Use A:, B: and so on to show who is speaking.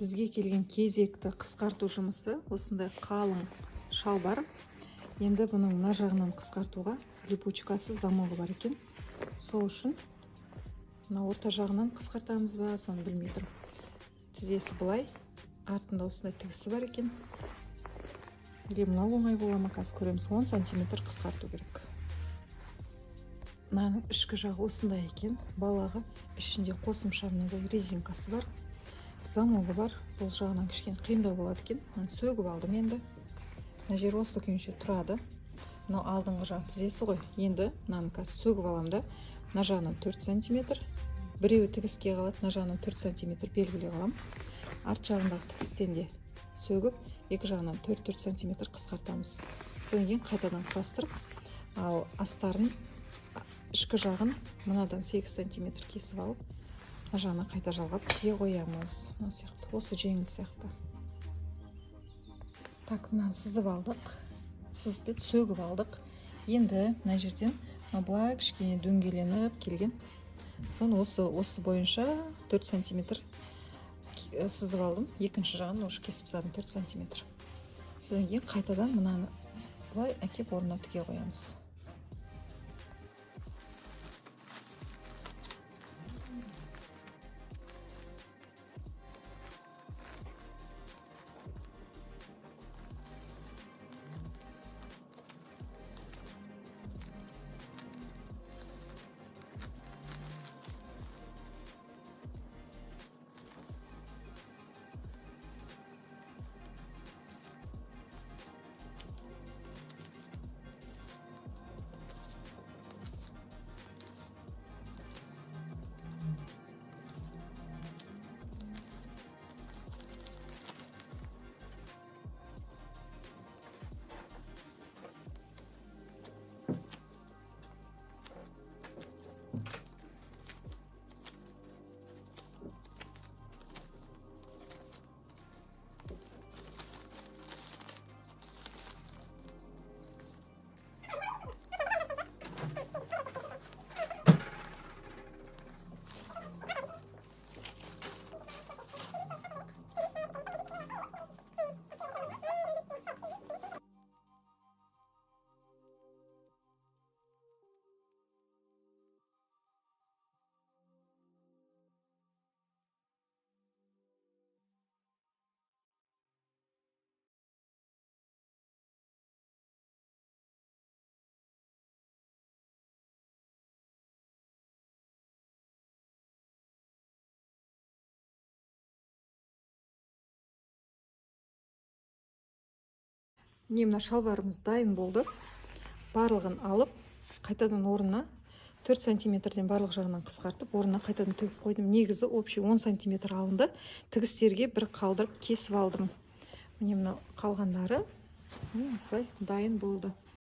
A: бізге келген кезекті қысқарту жұмысы осындай қалың шалбар. Енді бұның мына жағынан қысқартуға липучкасы замогы бар екен. Сол үшін мына орта жағынан қысқартамыз ба, соны білмей тұрмын. Тізесі былай, артында осындай тігісі бар екен. Или мынау оңай бола ма, қазір көреміз. 10 сантиметр қысқарту керек. Мынаның ішкі жағы осындай екен. Балағы ішінде қосымша резинкасы бар. Замогы бар. Бұл жағынан кішкене қиындау болады екен. Сөгіп алдым енді. Мына жер осы күйінше тұрады. Мынау алдыңғы жағы тізесі ғой. Енді мынаны қазір сөгіп аламын да. Мына жағынан 4 сантиметр. Біреуі тігіске қалады. Мына жағынан 4 сантиметр белгілей қалам. Арт жағындағы тігістен де сөгіп, екі жағынан 4-4 сантиметр қысқартамыз. Содан кейін қайтадан құрастырып, ал астарын ішкі жағын мынадан 8 сантиметр кесіп алып, мына жағына қайта жалғап тіге қоямыз. Мына сияқты, осы жеңіл сияқты. Так, мынаны сызып алдық. Сызып сөгіп алдық. Енді мына жерден былай кішкене дөңгеленіп келген. Соны осы бойынша 4 сантиметр сызып алдым. Екінші жағын уже кесіп тастадым 4 сантиметр. Содан кейін қайтадан мынаны былай әкеп орнына тіге қоямыз. Мына шалбарымыз дайын болды. Барлығын алып, қайтадан орнына 4 сантиметрден барлық жағынан қысқартып, орнына қайтадан тігіп қойдым. Негізі общий 10 сантиметр алынды. Тігістерге бір қалдырып кесіп алдым. Мына қалғандары осылай дайын болды.